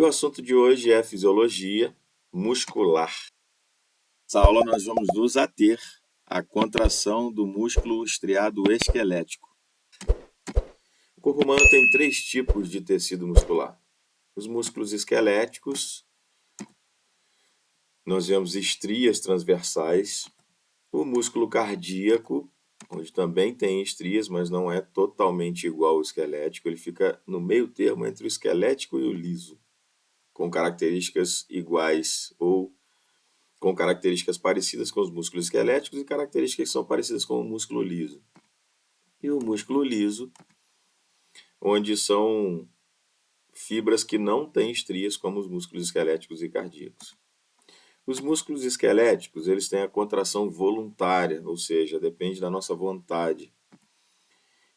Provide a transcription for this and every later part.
O assunto de hoje é fisiologia muscular. Nessa aula nós vamos nos ater à contração do músculo estriado esquelético. O corpo humano tem 3 tipos de tecido muscular. Os músculos esqueléticos, nós vemos estrias transversais. O músculo cardíaco, onde também tem estrias, mas não é totalmente igual ao esquelético. Ele fica no meio termo entre o esquelético e o liso, com características iguais ou com características parecidas com os músculos esqueléticos e características que são parecidas com o músculo liso. E o músculo liso, onde são fibras que não têm estrias como os músculos esqueléticos e cardíacos. Os músculos esqueléticos, eles têm a contração voluntária, ou seja, depende da nossa vontade.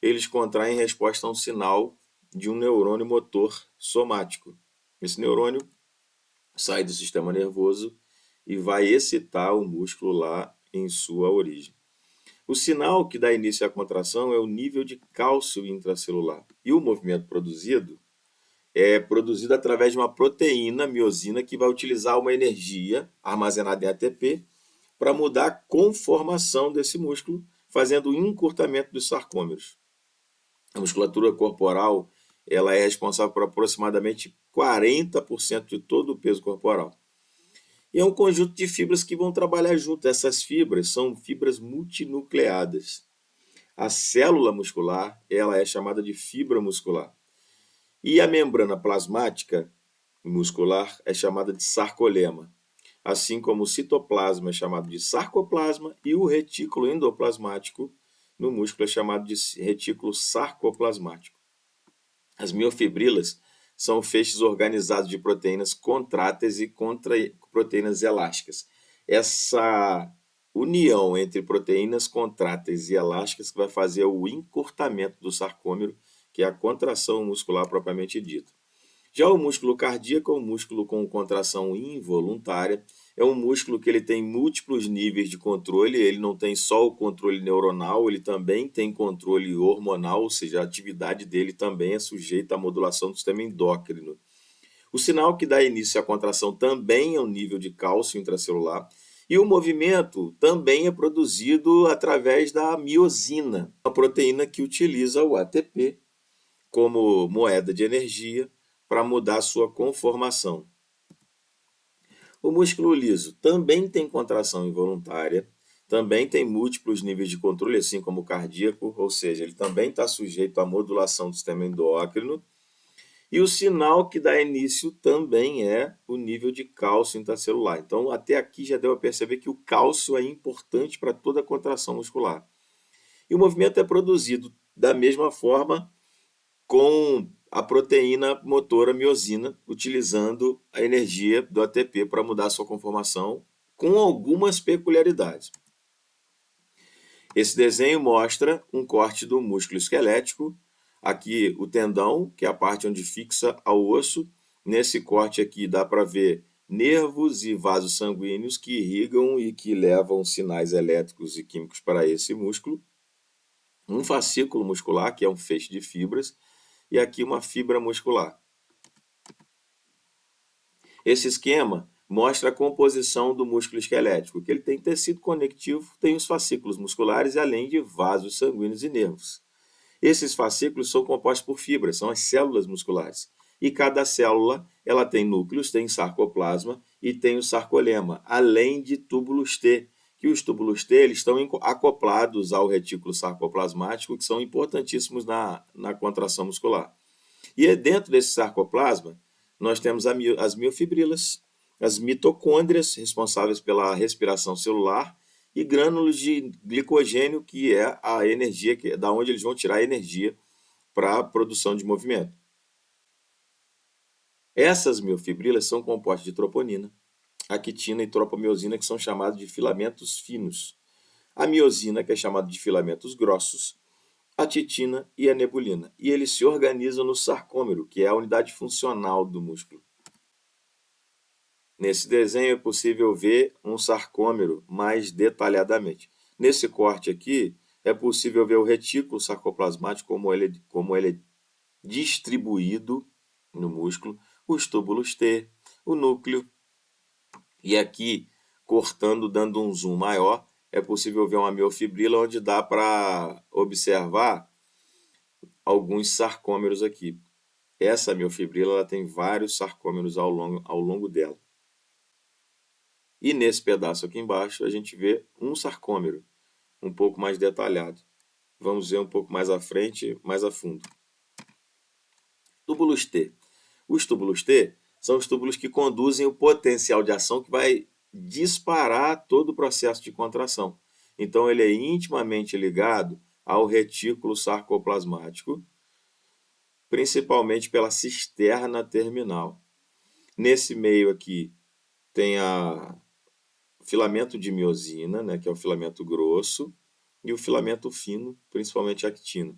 Eles contraem em resposta a um sinal de um neurônio motor somático. Esse neurônio sai do sistema nervoso e vai excitar o músculo lá em sua origem. O sinal que dá início à contração é o nível de cálcio intracelular. E o movimento produzido é produzido através de uma proteína, miosina, que vai utilizar uma energia armazenada em ATP para mudar a conformação desse músculo, fazendo o encurtamento dos sarcômeros. A musculatura corporal ela é responsável por aproximadamente 40% de todo o peso corporal. E é um conjunto de fibras que vão trabalhar junto. Essas fibras são fibras multinucleadas. A célula muscular ela é chamada de fibra muscular. E a membrana plasmática muscular é chamada de sarcolema. Assim como o citoplasma é chamado de sarcoplasma e o retículo endoplasmático no músculo é chamado de retículo sarcoplasmático. As miofibrilas são feixes organizados de proteínas contráteis e proteínas elásticas. Essa união entre proteínas contráteis e elásticas que vai fazer o encurtamento do sarcômero, que é a contração muscular propriamente dita. Já o músculo cardíaco é um músculo com contração involuntária, é um músculo que ele tem múltiplos níveis de controle, ele não tem só o controle neuronal, ele também tem controle hormonal, ou seja, a atividade dele também é sujeita à modulação do sistema endócrino. O sinal que dá início à contração também é o nível de cálcio intracelular, e o movimento também é produzido através da miosina, uma proteína que utiliza o ATP como moeda de energia para mudar sua conformação. O músculo liso também tem contração involuntária, também tem múltiplos níveis de controle, assim como o cardíaco, ou seja, ele também está sujeito à modulação do sistema endócrino. E o sinal que dá início também é o nível de cálcio intracelular. Então, até aqui já deu a perceber que o cálcio é importante para toda a contração muscular. E o movimento é produzido da mesma forma com a proteína motora miosina, utilizando a energia do ATP para mudar a sua conformação, com algumas peculiaridades. Esse desenho mostra um corte do músculo esquelético, aqui o tendão, que é a parte onde fixa ao osso. Nesse corte aqui dá para ver nervos e vasos sanguíneos que irrigam e que levam sinais elétricos e químicos para esse músculo. Um fascículo muscular, que é um feixe de fibras, e aqui uma fibra muscular. Esse esquema mostra a composição do músculo esquelético, que ele tem tecido conectivo, tem os fascículos musculares, além de vasos sanguíneos e nervos. Esses fascículos são compostos por fibras, são as células musculares. E cada célula ela tem núcleos, tem sarcoplasma e tem o sarcolema, além de túbulos T, que os túbulos T eles estão acoplados ao retículo sarcoplasmático, que são importantíssimos na contração muscular. E dentro desse sarcoplasma, nós temos as miofibrilas, as mitocôndrias, responsáveis pela respiração celular, e grânulos de glicogênio, que é a energia, que é da onde eles vão tirar a energia para a produção de movimento. Essas miofibrilas são compostas de troponina, actina e tropomiosina, que são chamados de filamentos finos. A miosina, que é chamada de filamentos grossos, a titina e a nebulina. E eles se organizam no sarcômero, que é a unidade funcional do músculo. Nesse desenho é possível ver um sarcômero mais detalhadamente. Nesse corte aqui, é possível ver o retículo sarcoplasmático, como ele é distribuído no músculo. os túbulos T, o núcleo. E aqui, cortando, dando um zoom maior, é possível ver uma miofibrila onde dá para observar alguns sarcômeros aqui. Essa miofibrila ela tem vários sarcômeros ao longo dela. E nesse pedaço aqui embaixo a gente vê um sarcômero, um pouco mais detalhado. Vamos ver um pouco mais à frente, mais a fundo. Túbulos T. Os túbulos T são os túbulos que conduzem o potencial de ação que vai disparar todo o processo de contração. Então ele é intimamente ligado ao retículo sarcoplasmático, principalmente pela cisterna terminal. Nesse meio aqui tem o filamento de miosina, né, que é o filamento grosso, e o filamento fino, principalmente a actina.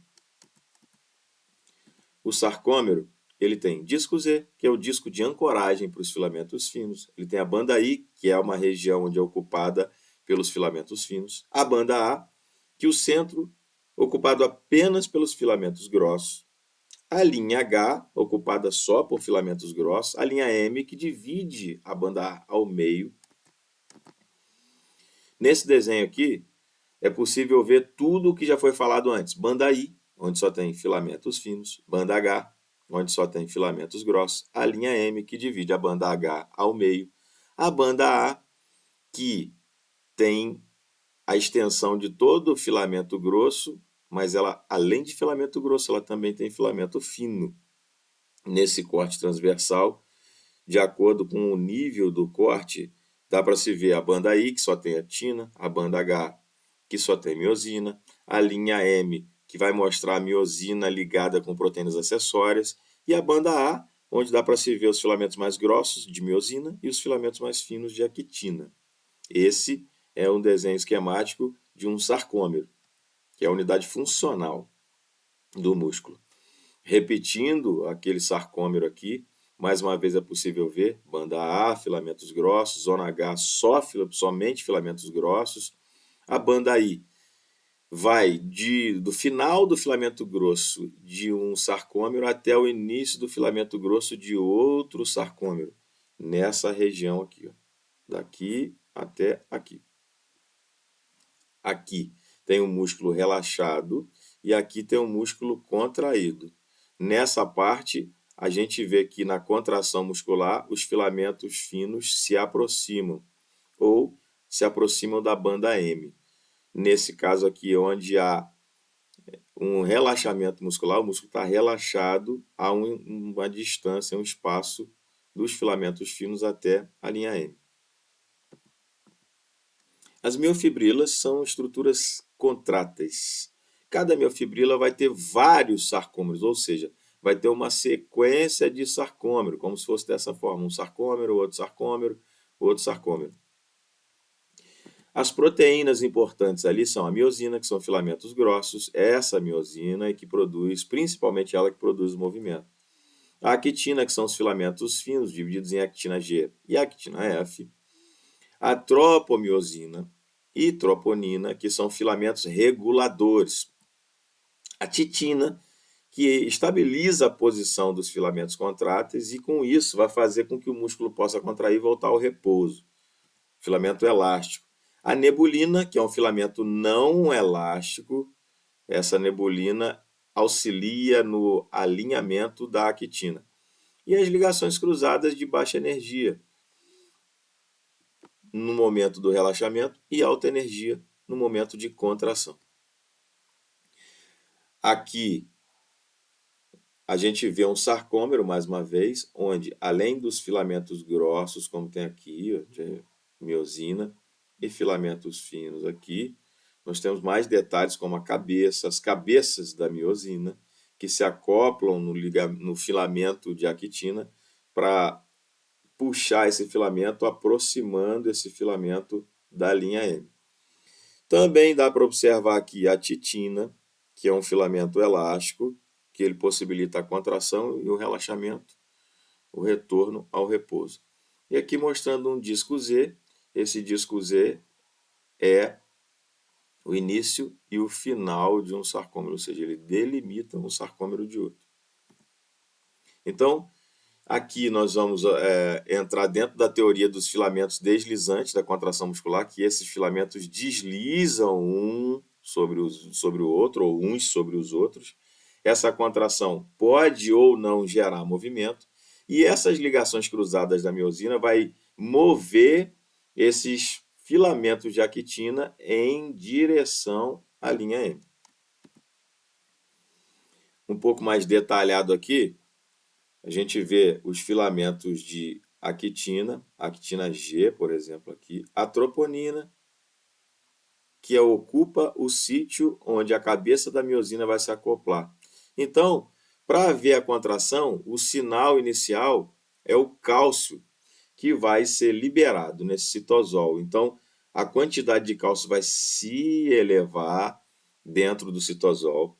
O sarcômero, ele tem disco Z, que é o disco de ancoragem para os filamentos finos. Ele tem a banda I, que é uma região onde é ocupada pelos filamentos finos. A banda A, que o centro ocupado apenas pelos filamentos grossos. A linha H, ocupada só por filamentos grossos. A linha M, que divide a banda A ao meio. Nesse desenho aqui, é possível ver tudo o que já foi falado antes. Banda I, onde só tem filamentos finos. Banda H, onde só tem filamentos grossos. A linha M, que divide a banda H ao meio. A banda A, que tem a extensão de todo o filamento grosso, mas ela, além de filamento grosso, ela também tem filamento fino. Nesse corte transversal, de acordo com o nível do corte, dá para se ver a banda I, que só tem actina, a banda H, que só tem miosina, a linha M, que vai mostrar a miosina ligada com proteínas acessórias, e a banda A, onde dá para se ver os filamentos mais grossos de miosina e os filamentos mais finos de actina. Esse é um desenho esquemático de um sarcômero, que é a unidade funcional do músculo. Repetindo aquele sarcômero aqui, mais uma vez é possível ver banda A, filamentos grossos, zona H, somente filamentos grossos. A banda I vai do final do filamento grosso de um sarcômero até o início do filamento grosso de outro sarcômero, nessa região aqui, ó, daqui até aqui. Aqui tem um músculo relaxado e aqui tem um músculo contraído. Nessa parte, a gente vê que na contração muscular os filamentos finos se aproximam ou se aproximam da banda M. Nesse caso aqui, onde há um relaxamento muscular, o músculo está relaxado a uma distância, um espaço dos filamentos finos até a linha M. As miofibrilas são estruturas contráteis. Cada miofibrila vai ter vários sarcômeros, ou seja, vai ter uma sequência de sarcômero, como se fosse dessa forma, um sarcômero, outro sarcômero, outro sarcômero. As proteínas importantes ali são a miosina, que são filamentos grossos, essa miosina é que produz, principalmente ela que produz o movimento. A actina, que são os filamentos finos, divididos em actina G e actina F. A tropomiosina e troponina, que são filamentos reguladores. A titina, que estabiliza a posição dos filamentos contráteis e, com isso, vai fazer com que o músculo possa contrair e voltar ao repouso. Filamento elástico. A nebulina, que é um filamento não elástico, essa nebulina auxilia no alinhamento da actina. E as ligações cruzadas de baixa energia, no momento do relaxamento, e alta energia no momento de contração. Aqui a gente vê um sarcômero, mais uma vez, onde além dos filamentos grossos, como tem aqui, ó, de miosina, e filamentos finos aqui, nós temos mais detalhes como a cabeça, as cabeças da miosina, que se acoplam no filamento de actina para puxar esse filamento, aproximando esse filamento da linha M. Também dá para observar aqui a titina, que é um filamento elástico, que ele possibilita a contração e o relaxamento, o retorno ao repouso. E aqui mostrando um disco Z, esse disco Z é o início e o final de um sarcômero, ou seja, ele delimita um sarcômero de outro. Então, Aqui nós vamos entrar dentro da teoria dos filamentos deslizantes da contração muscular, que esses filamentos deslizam um sobre o outro, ou uns sobre os outros. Essa contração pode ou não gerar movimento, e essas ligações cruzadas da miosina vai mover esses filamentos de actina em direção à linha M. Um pouco mais detalhado aqui, a gente vê os filamentos de actina G, por exemplo, aqui, a troponina, que ocupa o sítio onde a cabeça da miosina vai se acoplar. Então, para haver a contração, o sinal inicial é o cálcio, que vai ser liberado nesse citosol. Então, a quantidade de cálcio vai se elevar dentro do citosol.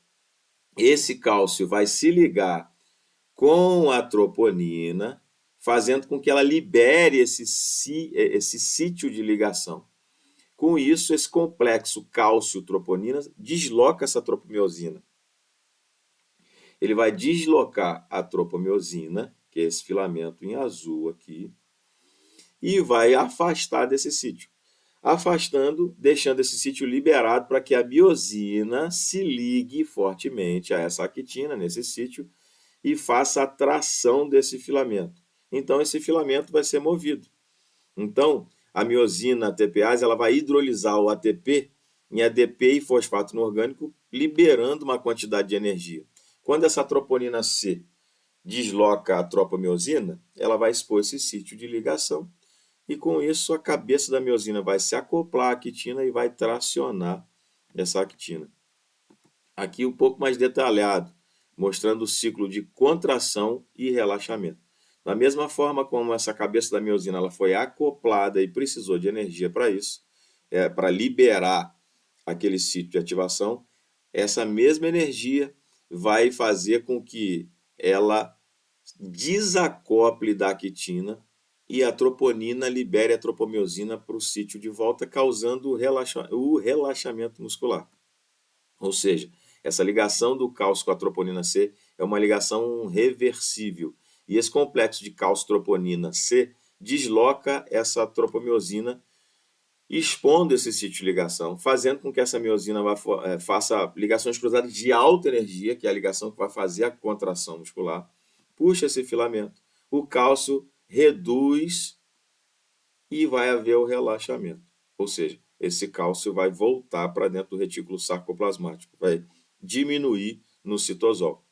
Esse cálcio vai se ligar com a troponina, fazendo com que ela libere esse sítio de ligação. Com isso, esse complexo cálcio-troponina desloca essa tropomiosina. Ele vai deslocar a tropomiosina, que é esse filamento em azul aqui, e vai afastar desse sítio. Afastando, deixando esse sítio liberado para que a miosina se ligue fortemente a essa actina nesse sítio e faça a tração desse filamento. Então, esse filamento vai ser movido. Então, a miosina ATPase ela vai hidrolisar o ATP em ADP e fosfato inorgânico, liberando uma quantidade de energia. Quando essa troponina C desloca a tropomiosina, ela vai expor esse sítio de ligação e, com isso, a cabeça da miosina vai se acoplar à actina e vai tracionar essa actina. Aqui um pouco mais detalhado, mostrando o ciclo de contração e relaxamento. Da mesma forma como essa cabeça da miosina ela foi acoplada e precisou de energia para isso, para liberar aquele sítio de ativação, essa mesma energia vai fazer com que ela desacople da actina e a troponina libere a tropomiosina para o sítio de volta, causando o relaxamento muscular. Ou seja, essa ligação do cálcio com a troponina C é uma ligação reversível. E esse complexo de cálcio-troponina C desloca essa tropomiosina, expondo esse sítio de ligação, fazendo com que essa miosina faça ligações cruzadas de alta energia, que é a ligação que vai fazer a contração muscular, puxa esse filamento, o cálcio reduz e vai haver o relaxamento. Ou seja, esse cálcio vai voltar para dentro do retículo sarcoplasmático, vai diminuir no citosol.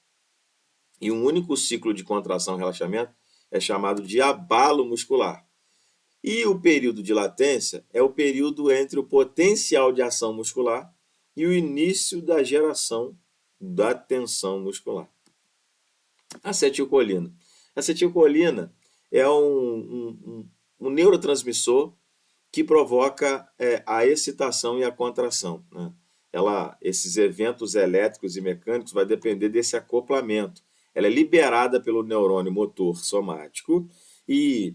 E um único ciclo de contração e relaxamento é chamado de abalo muscular. E o período de latência é o período entre o potencial de ação muscular e o início da geração da tensão muscular. Acetilcolina. Acetilcolina é um neurotransmissor que provoca a excitação e a contração, né? Esses eventos elétricos e mecânicos vai depender desse acoplamento. Ela é liberada pelo neurônio motor somático e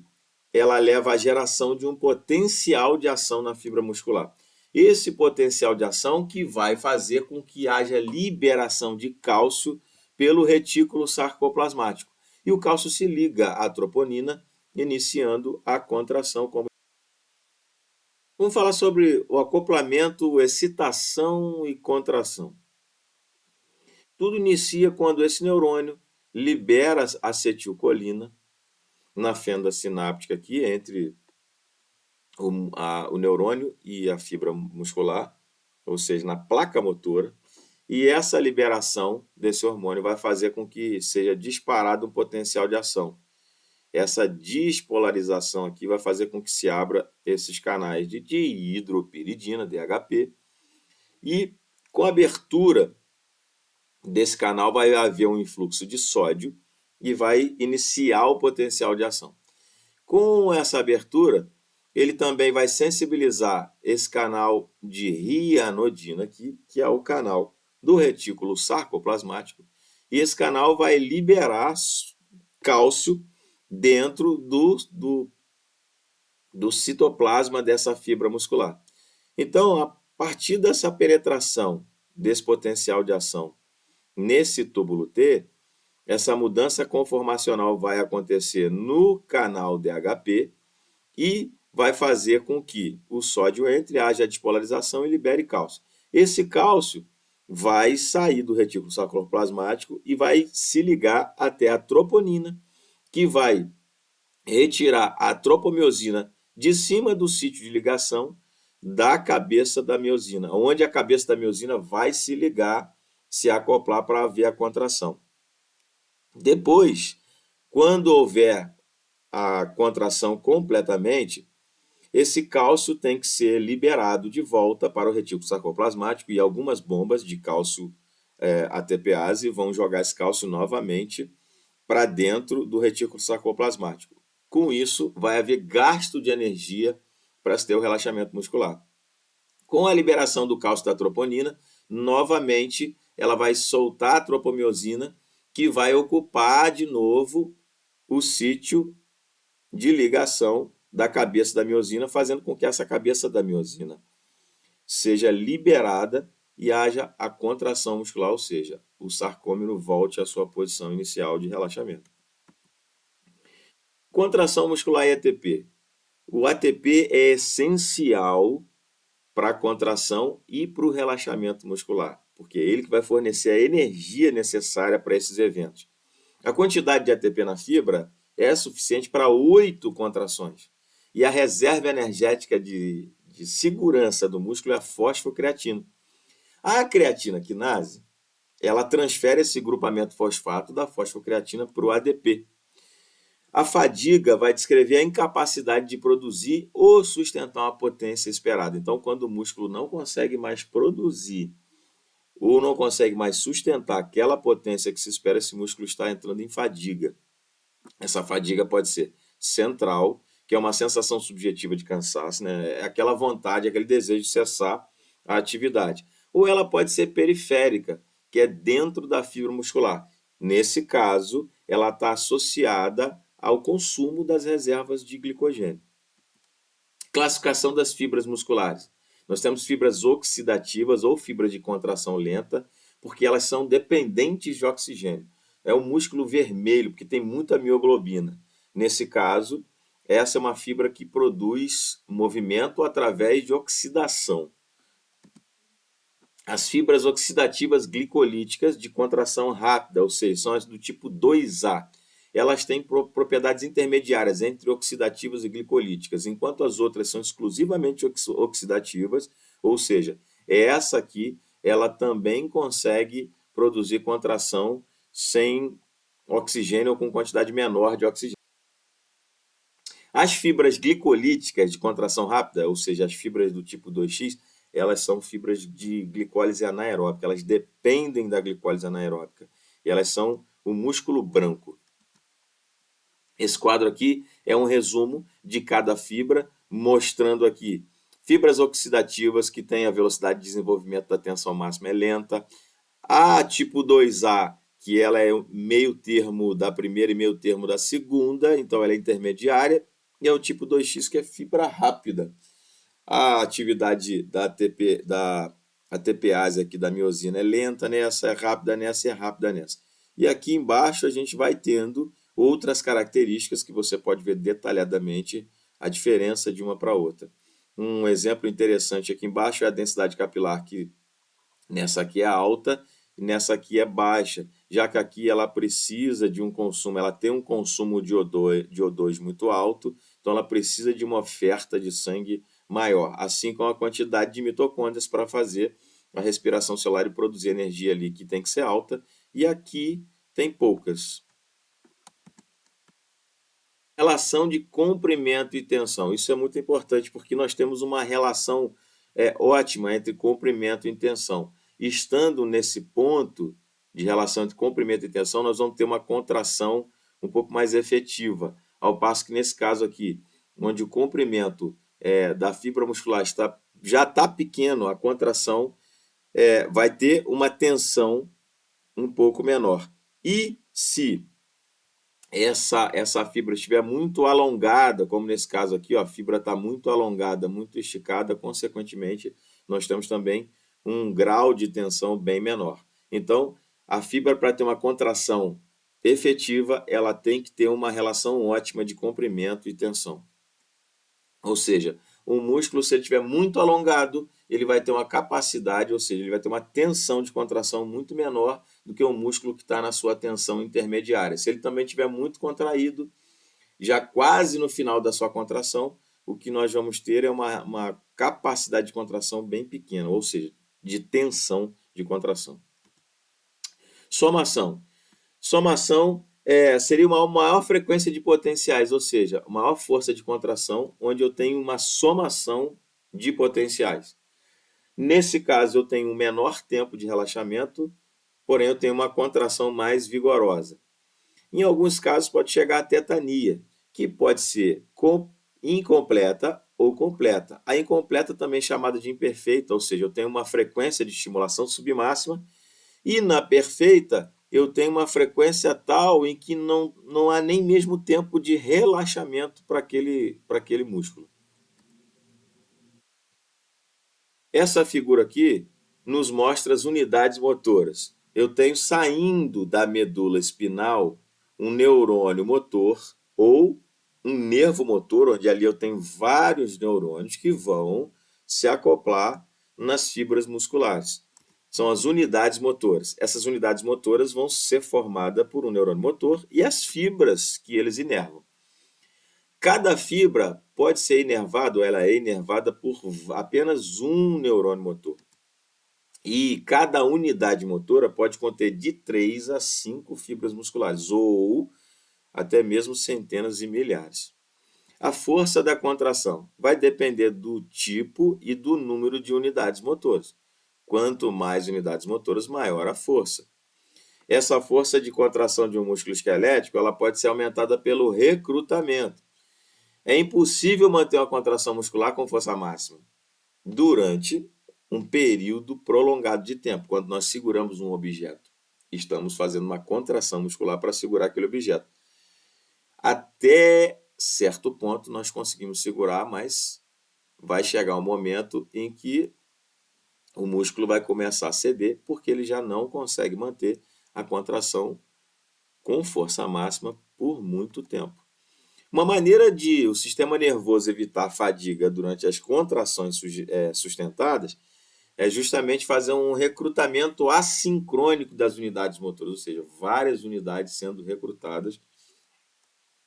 ela leva à geração de um potencial de ação na fibra muscular. Esse potencial de ação que vai fazer com que haja liberação de cálcio pelo retículo sarcoplasmático. E o cálcio se liga à troponina, iniciando a contração. Vamos falar sobre o acoplamento, excitação e contração. Tudo inicia quando esse neurônio libera acetilcolina na fenda sináptica aqui entre o neurônio e a fibra muscular, ou seja, na placa motora, e essa liberação desse hormônio vai fazer com que seja disparado um potencial de ação. Essa despolarização aqui vai fazer com que se abra esses canais de dihidropiridina, DHP, e com a abertura desse canal vai haver um influxo de sódio e vai iniciar o potencial de ação. Com essa abertura, ele também vai sensibilizar esse canal de rianodina aqui, que é o canal do retículo sarcoplasmático, e esse canal vai liberar cálcio dentro do citoplasma dessa fibra muscular. Então, a partir dessa penetração desse potencial de ação nesse túbulo T, essa mudança conformacional vai acontecer no canal DHP e vai fazer com que o sódio entre, haja despolarização e libere cálcio. Esse cálcio vai sair do retículo sarcoplasmático e vai se ligar até a troponina, que vai retirar a tropomiosina de cima do sítio de ligação da cabeça da miosina, onde a cabeça da miosina vai se ligar, se acoplar para haver a contração. Depois, quando houver a contração completamente, esse cálcio tem que ser liberado de volta para o retículo sarcoplasmático e algumas bombas de cálcio ATPase vão jogar esse cálcio novamente para dentro do retículo sarcoplasmático. Com isso, vai haver gasto de energia para se ter o relaxamento muscular. Com a liberação do cálcio da troponina, novamente ela vai soltar a tropomiosina, que vai ocupar de novo o sítio de ligação da cabeça da miosina, fazendo com que essa cabeça da miosina seja liberada e haja a contração muscular, ou seja, o sarcômero volte à sua posição inicial de relaxamento. Contração muscular e ATP. O ATP é essencial para a contração e para o relaxamento muscular, porque é ele que vai fornecer a energia necessária para esses eventos. A quantidade de ATP na fibra é suficiente para 8 contrações. E a reserva energética de segurança do músculo é a fosfocreatina. A creatina quinase, ela transfere esse grupamento fosfato da fosfocreatina para o ADP. A fadiga vai descrever a incapacidade de produzir ou sustentar uma potência esperada. Então, quando o músculo não consegue mais produzir ou não consegue mais sustentar aquela potência que se espera, esse músculo está entrando em fadiga. Essa fadiga pode ser central, que é uma sensação subjetiva de cansaço, né? É aquela vontade, aquele desejo de cessar a atividade. Ou ela pode ser periférica, que é dentro da fibra muscular. Nesse caso, ela está associada ao consumo das reservas de glicogênio. Classificação das fibras musculares. Nós temos fibras oxidativas ou fibras de contração lenta, porque elas são dependentes de oxigênio. É o músculo vermelho, porque tem muita mioglobina. Nesse caso, essa é uma fibra que produz movimento através de oxidação. As fibras oxidativas glicolíticas de contração rápida, ou seja, são as do tipo 2A. Elas têm propriedades intermediárias entre oxidativas e glicolíticas, enquanto as outras são exclusivamente oxidativas, ou seja, essa aqui ela também consegue produzir contração sem oxigênio ou com quantidade menor de oxigênio. As fibras glicolíticas de contração rápida, ou seja, as fibras do tipo 2X, elas são fibras de glicólise anaeróbica, elas dependem da glicólise anaeróbica, e elas são o músculo branco. Esse quadro aqui é um resumo de cada fibra, mostrando aqui fibras oxidativas que têm a velocidade de desenvolvimento da tensão máxima é lenta, a tipo 2A, que ela é meio termo da primeira e meio termo da segunda, então ela é intermediária, e é o tipo 2X, que é fibra rápida. A atividade da ATPase aqui da miosina é lenta nessa, é rápida nessa e é rápida nessa. E aqui embaixo a gente vai tendo outras características que você pode ver detalhadamente a diferença de uma para outra. Um exemplo interessante aqui embaixo é a densidade capilar, que nessa aqui é alta e nessa aqui é baixa, já que aqui ela precisa de um consumo, ela tem um consumo de O2 muito alto, então ela precisa de uma oferta de sangue maior, assim como a quantidade de mitocôndrias para fazer a respiração celular e produzir energia ali, que tem que ser alta, e aqui tem poucas. Relação de comprimento e tensão. Isso é muito importante porque nós temos uma relação ótima entre comprimento e tensão. Estando nesse ponto de relação entre comprimento e tensão, nós vamos ter uma contração um pouco mais efetiva. Ao passo que nesse caso aqui, onde o comprimento da fibra muscular já está pequeno, a contração vai ter uma tensão um pouco menor. E se essa fibra estiver muito alongada, como nesse caso aqui, ó, a fibra está muito alongada, muito esticada, consequentemente, nós temos também um grau de tensão bem menor. Então, a fibra, para ter uma contração efetiva, ela tem que ter uma relação ótima de comprimento e tensão. Ou seja, o músculo, se ele estiver muito alongado, ele vai ter uma capacidade, ou seja, ele vai ter uma tensão de contração muito menor do que o músculo que está na sua tensão intermediária. Se ele também estiver muito contraído, já quase no final da sua contração, o que nós vamos ter é uma capacidade de contração bem pequena, ou seja, de tensão de contração. Somação. Somação seria uma maior frequência de potenciais, ou seja, maior força de contração, onde eu tenho uma somação de potenciais. Nesse caso, eu tenho um menor tempo de relaxamento, porém eu tenho uma contração mais vigorosa. Em alguns casos, pode chegar a tetania, que pode ser incompleta ou completa. A incompleta também é chamada de imperfeita, ou seja, eu tenho uma frequência de estimulação submáxima, e na perfeita, eu tenho uma frequência tal em que não há nem mesmo tempo de relaxamento para aquele músculo. Essa figura aqui nos mostra as unidades motoras. Eu tenho saindo da medula espinal um neurônio motor ou um nervo motor, onde ali eu tenho vários neurônios que vão se acoplar nas fibras musculares. São as unidades motoras. Essas unidades motoras vão ser formadas por um neurônio motor e as fibras que eles inervam. Cada fibra pode ser inervada, ou ela é inervada por apenas um neurônio motor. E cada unidade motora pode conter de 3 a 5 fibras musculares, ou até mesmo centenas e milhares. A força da contração vai depender do tipo e do número de unidades motoras. Quanto mais unidades motoras, maior a força. Essa força de contração de um músculo esquelético ela pode ser aumentada pelo recrutamento. É impossível manter uma contração muscular com força máxima durante um período prolongado de tempo, quando nós seguramos um objeto. Estamos fazendo uma contração muscular para segurar aquele objeto. Até certo ponto nós conseguimos segurar, mas vai chegar um momento em que o músculo vai começar a ceder, porque ele já não consegue manter a contração com força máxima por muito tempo. Uma maneira de o sistema nervoso evitar a fadiga durante as contrações sustentadas é justamente fazer um recrutamento assincrônico das unidades motoras, ou seja, várias unidades sendo recrutadas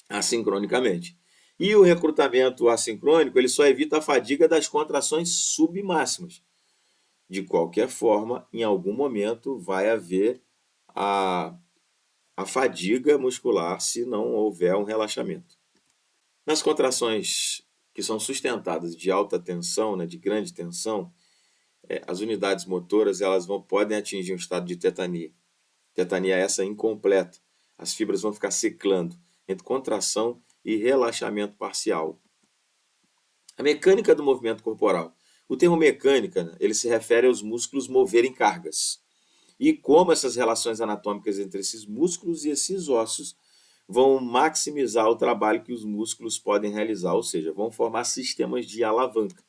assincronicamente. E o recrutamento assincrônico ele só evita a fadiga das contrações submáximas. De qualquer forma, em algum momento vai haver a fadiga muscular se não houver um relaxamento. Nas contrações que são sustentadas de alta tensão, né, de grande tensão, as unidades motoras podem atingir um estado de tetania. Tetania essa incompleta. As fibras vão ficar ciclando entre contração e relaxamento parcial. A mecânica do movimento corporal. O termo mecânica, né, ele se refere aos músculos moverem cargas. E como essas relações anatômicas entre esses músculos e esses ossos vão maximizar o trabalho que os músculos podem realizar, ou seja, vão formar sistemas de alavanca.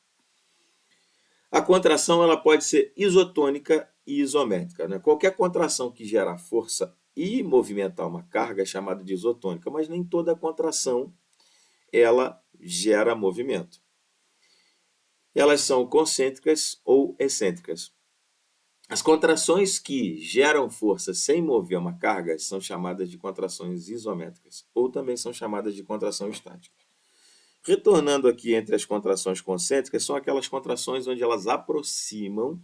A contração ela pode ser isotônica e isométrica. Né? Qualquer contração que gera força e movimentar uma carga é chamada de isotônica, mas nem toda contração ela gera movimento. Elas são concêntricas ou excêntricas. As contrações que geram força sem mover uma carga são chamadas de contrações isométricas, ou também são chamadas de contração estática. Retornando aqui entre as contrações concêntricas, são aquelas contrações onde elas aproximam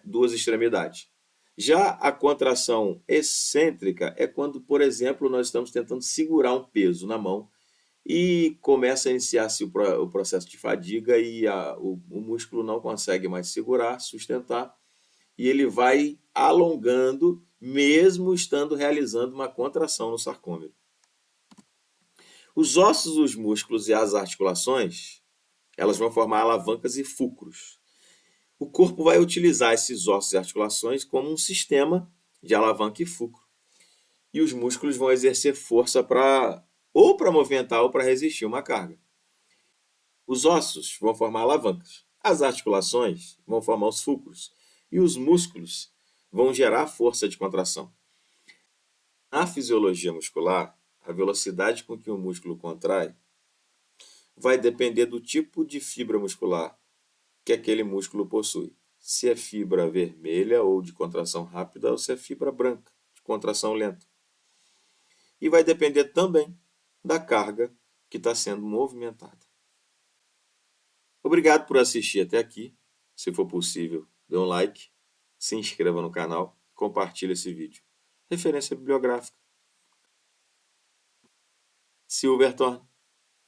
duas extremidades. Já a contração excêntrica é quando, por exemplo, nós estamos tentando segurar um peso na mão e começa a iniciar-se o processo de fadiga e o músculo não consegue mais segurar, sustentar, e ele vai alongando, mesmo estando realizando uma contração no sarcômero. Os ossos, os músculos e as articulações, elas vão formar alavancas e fulcros. O corpo vai utilizar esses ossos e articulações como um sistema de alavanca e fulcro. E os músculos vão exercer força para movimentar ou para resistir uma carga. Os ossos vão formar alavancas. As articulações vão formar os fulcros. E os músculos vão gerar força de contração. Na fisiologia muscular, a velocidade com que o músculo contrai vai depender do tipo de fibra muscular que aquele músculo possui. Se é fibra vermelha ou de contração rápida ou se é fibra branca, de contração lenta. E vai depender também da carga que está sendo movimentada. Obrigado por assistir até aqui. Se for possível, dê um like, se inscreva no canal, compartilhe esse vídeo. Referência bibliográfica: Silverthorne,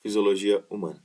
Fisiologia Humana.